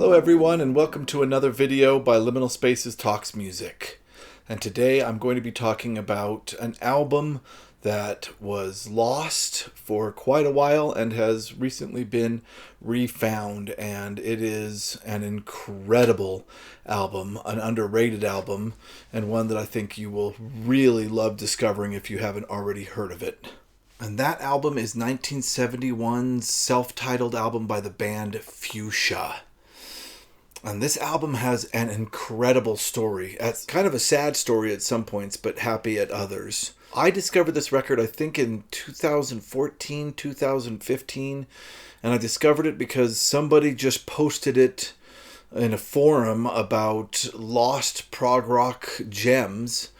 Hello everyone, and welcome to another video by Liminal Spaces Talks Music. And today I'm going to be talking about an album that was lost for quite a while and has recently been refound, and it is an incredible album, an underrated album, and one that I think you will really love discovering if you haven't already heard of it. And that album is 1971's self-titled album by the band Fuchsia. And this album has an incredible story. It's kind of a sad story at some points, but happy at others. I discovered this record, I think, in 2014, 2015. And I discovered it because somebody just posted it in a forum about lost prog rock gems.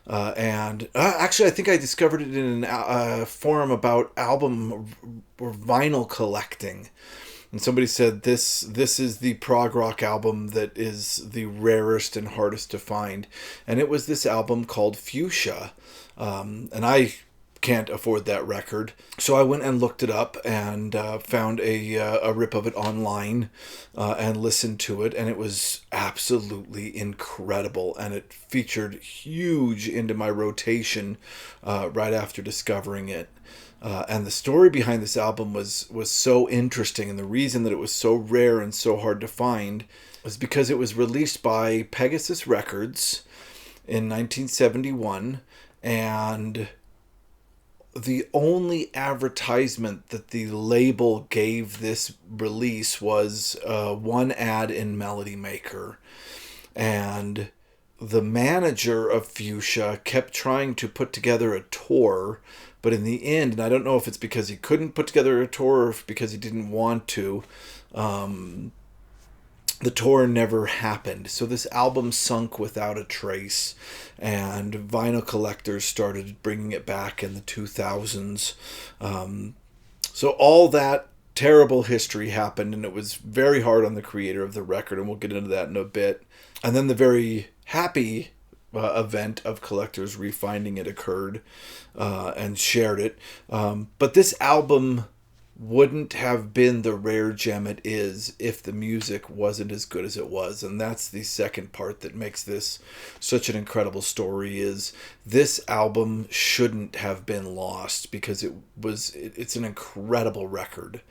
Actually, I think I discovered it in a forum about album or vinyl collecting. And somebody said this is the prog rock album that is the rarest and hardest to find. And it was this album called Fuchsia. And I can't afford that record. So I went and looked it up and found a rip of it online and listened to it. And it was absolutely incredible. And it featured huge into my rotation right after discovering it. And the story behind this album was so interesting, and the reason that it was so rare and so hard to find was because it was released by Pegasus Records in 1971, and the only advertisement that the label gave this release was one ad in Melody Maker. And the manager of Fuchsia kept trying to put together a tour, but in the end, and I don't know if it's because he couldn't put together a tour or if because he didn't want to, the tour never happened. So this album sunk without a trace, and vinyl collectors started bringing it back in the 2000s. So all that terrible history happened, and it was very hard on the creator of the record, and we'll get into that in a bit. And then the very happy event of collectors refinding it occurred and shared it. But this album wouldn't have been the rare gem it is if the music wasn't as good as it was. And that's the second part that makes this such an incredible story, is this album shouldn't have been lost because it's an incredible record.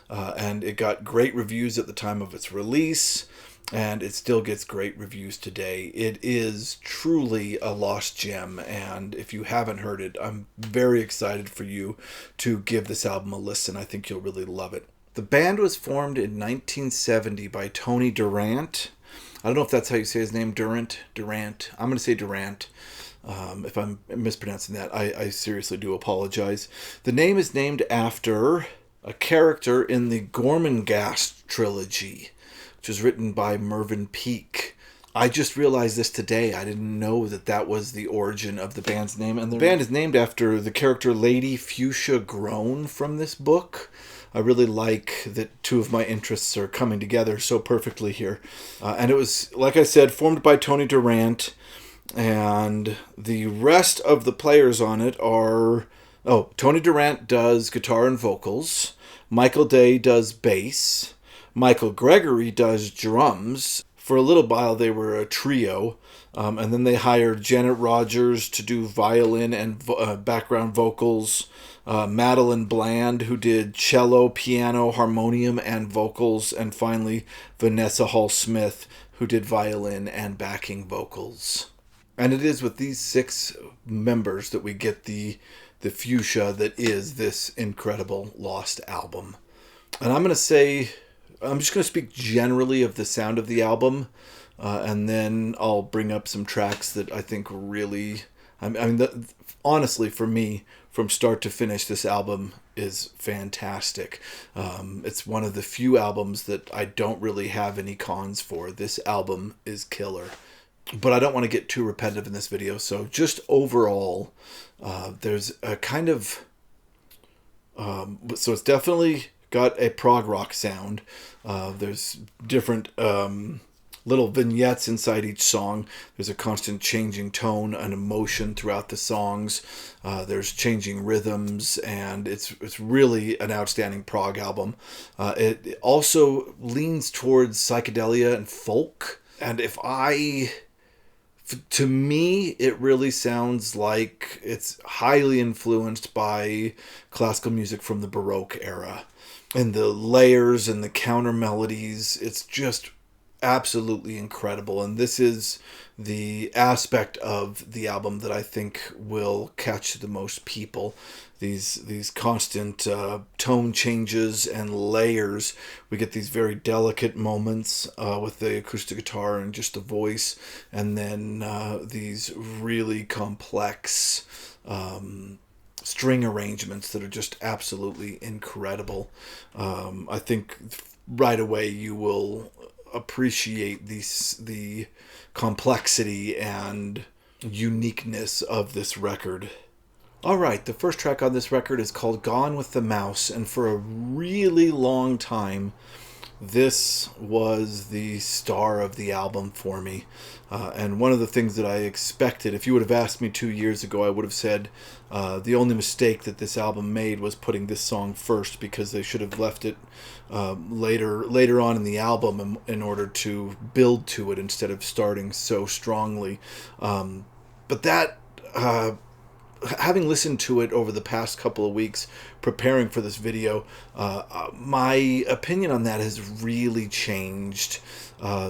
And it got great reviews at the time of its release, and it still gets great reviews today. It is truly a lost gem, and if you haven't heard it, I'm very excited for you to give this album a listen. I think you'll really love it. The band was formed in 1970 by Tony Durant. I don't know if that's how you say his name, Durant. I'm going to say Durant. If I'm mispronouncing that, I seriously do apologize. The name is named after a character in the Gormenghast trilogy, which was written by Mervyn Peake. I just realized this today. I didn't know that was the origin of the band's name. And the band is named after the character Lady Fuchsia Groan from this book. I really like that two of my interests are coming together so perfectly here. And it was, like I said, formed by Tony Durant. And the rest of the players on it are... Tony Durant does guitar and vocals. Michael Day does bass. Michael Gregory does drums. For a little while, they were a trio. And then they hired Janet Rogers to do violin and background vocals. Madeline Bland, who did cello, piano, harmonium, and vocals. And finally, Vanessa Hall-Smith, who did violin and backing vocals. And it is with these 6 members that we get the fuchsia that is this incredible lost album. And I'm just going to speak generally of the sound of the album, and then I'll bring up some tracks that I think really... honestly, for me, from start to finish, this album is fantastic. It's one of the few albums that I don't really have any cons for. This album is killer. But I don't want to get too repetitive in this video, so just overall, there's a kind of... so it's definitely got a prog rock sound. There's different little vignettes inside each song. There's a constant changing tone and emotion throughout the songs. There's changing rhythms, and it's really an outstanding prog album. It also leans towards psychedelia and folk. And to me, it really sounds like it's highly influenced by classical music from the Baroque era. And the layers and the counter melodies, it's just absolutely incredible. And this is the aspect of the album that I think will catch the most people. These constant tone changes and layers. We get these very delicate moments with the acoustic guitar and just the voice, and then these really complex string arrangements that are just absolutely incredible. I think right away you will appreciate the complexity and uniqueness of this record. Alright, the first track on this record is called Gone with the Mouse, and for a really long time this was the star of the album for me. And one of the things that I expected, if you would have asked me 2 years ago, I would have said the only mistake that this album made was putting this song first, because they should have left it later on in the album in order to build to it instead of starting so strongly. But that... having listened to it over the past couple of weeks preparing for this video, my opinion on that has really changed.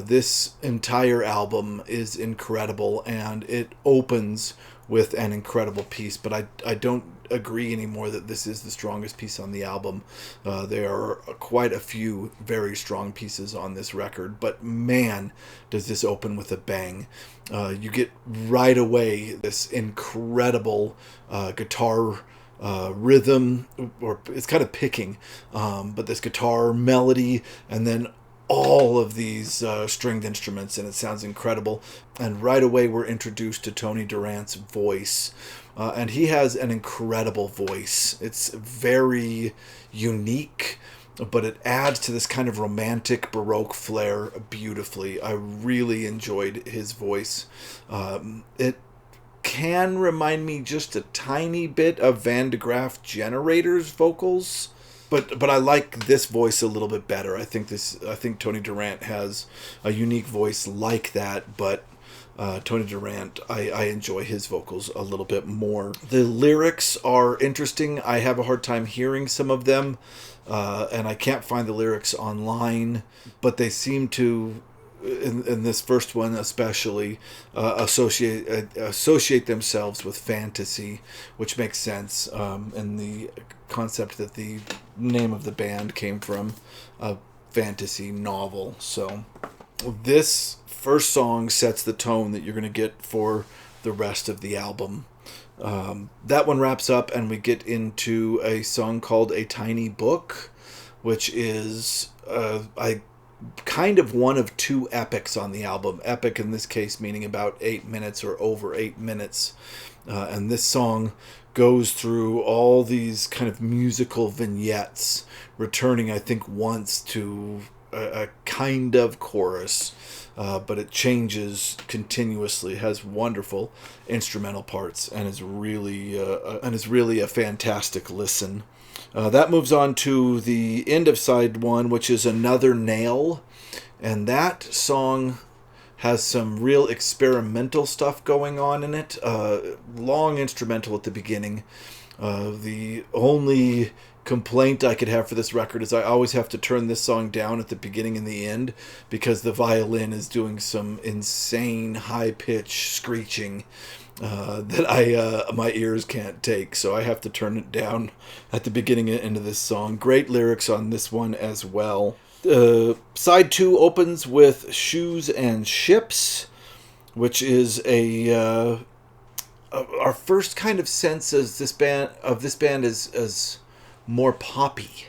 This entire album is incredible, and it opens with an incredible piece, but I don't agree anymore that this is the strongest piece on the album. There are quite a few very strong pieces on this record, but man, does this open with a bang. You get right away this incredible guitar rhythm, or it's kind of picking, but this guitar melody, and then all of these stringed instruments, and it sounds incredible. And right away we're introduced to Tony Durant's voice, and he has an incredible voice. It's very unique, but it adds to this kind of romantic Baroque flair beautifully. I really enjoyed his voice. It can remind me just a tiny bit of Van de Graaff Generator's vocals, but I like this voice a little bit better. I think Tony Durant has a unique voice like that, but Tony Durant, I enjoy his vocals a little bit more. The lyrics are interesting. I have a hard time hearing some of them, and I can't find the lyrics online, but they seem to, in this first one especially, associate themselves with fantasy, which makes sense, in the concept that the name of the band came from a fantasy novel. So this first song sets the tone that you're going to get for the rest of the album. That one wraps up, and we get into a song called A Tiny Book, which is kind of one of two epics on the album. Epic in this case meaning about 8 minutes or over 8 minutes. And this song goes through all these kind of musical vignettes, returning, I think, once to a kind of chorus, but it changes continuously. It has wonderful instrumental parts, and is really a fantastic listen. That moves on to the end of side one, which is Another Nail, and that song has some real experimental stuff going on in it. Long instrumental at the beginning. The only complaint I could have for this record is I always have to turn this song down at the beginning and the end, because the violin is doing some insane high-pitched screeching that my ears can't take, so I have to turn it down at the beginning and end of this song. Great lyrics on this one as well. Side 2 opens with Shoes and Ships, which is our first kind of sense as this band as more poppy,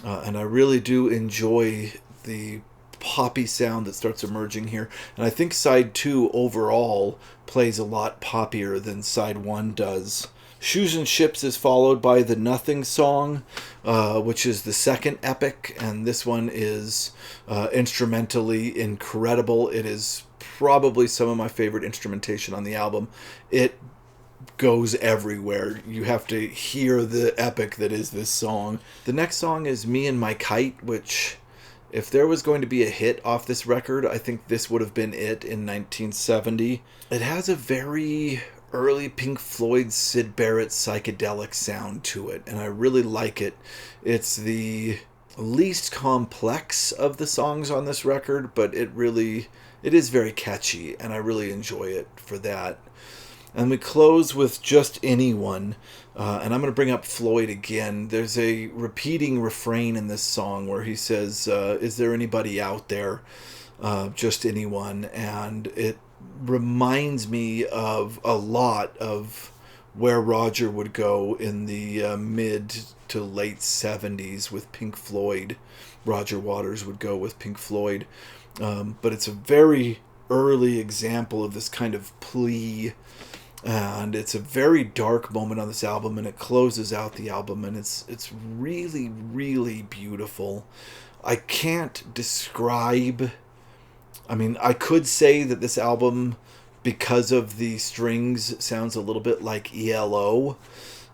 and I really do enjoy the poppy sound that starts emerging here. And I think side 2 overall plays a lot poppier than side 1 does. Shoes and Ships is followed by the Nothing song, which is the second epic, and this one is instrumentally incredible. It is probably some of my favorite instrumentation on the album. It goes everywhere. You have to hear the epic that is this song. The next song is Me and My Kite, which, if there was going to be a hit off this record, I think this would have been it in 1970. It has a very early Pink Floyd Syd Barrett psychedelic sound to it, and I really like it. It's the least complex of the songs on this record, but it is very catchy, and I really enjoy it for that. And we close with Just Anyone, and I'm going to bring up Floyd again. There's a repeating refrain in this song where he says, is there anybody out there? Just anyone. And it reminds me of a lot of where Roger would go in the mid to late 70s with Pink Floyd. Roger Waters would go with Pink Floyd. But it's a very early example of this kind of plea, and it's a very dark moment on this album, and it closes out the album, and it's really, really beautiful. I can't describe... I mean, I could say that this album, because of the strings, sounds a little bit like ELO,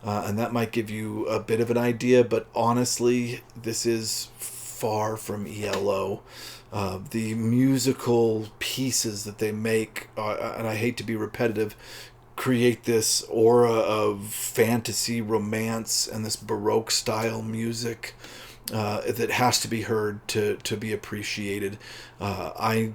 and that might give you a bit of an idea, but honestly, this is far from ELO. The musical pieces that they make, and I hate to be repetitive, create this aura of fantasy, romance, and this Baroque style music that has to be heard to be appreciated. I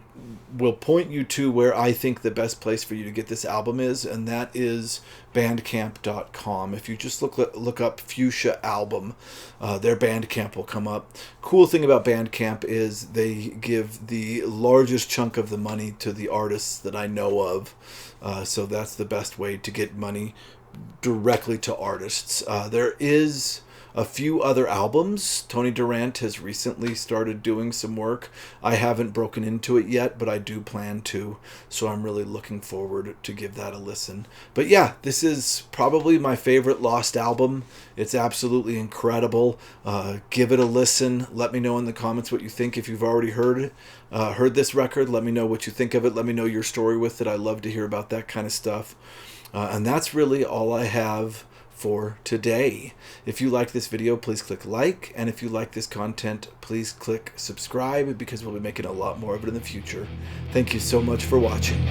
will point you to where I think the best place for you to get this album is, and that is bandcamp.com. If you just look up Fuchsia album, their Bandcamp will come up. Cool thing about Bandcamp is they give the largest chunk of the money to the artists that I know of, so that's the best way to get money directly to artists. There is a few other albums. Tony Durant has recently started doing some work. I haven't broken into it yet, but I do plan to, so I'm really looking forward to give that a listen. But yeah, this is probably my favorite Lost album. It's absolutely incredible. Give it a listen. Let me know in the comments what you think. If you've already heard this record, let me know what you think of it. Let me know your story with it. I love to hear about that kind of stuff. And that's really all I have for today. If you like this video, please click like, and if you like this content, please click subscribe, because we'll be making a lot more of it in the future. Thank you so much for watching.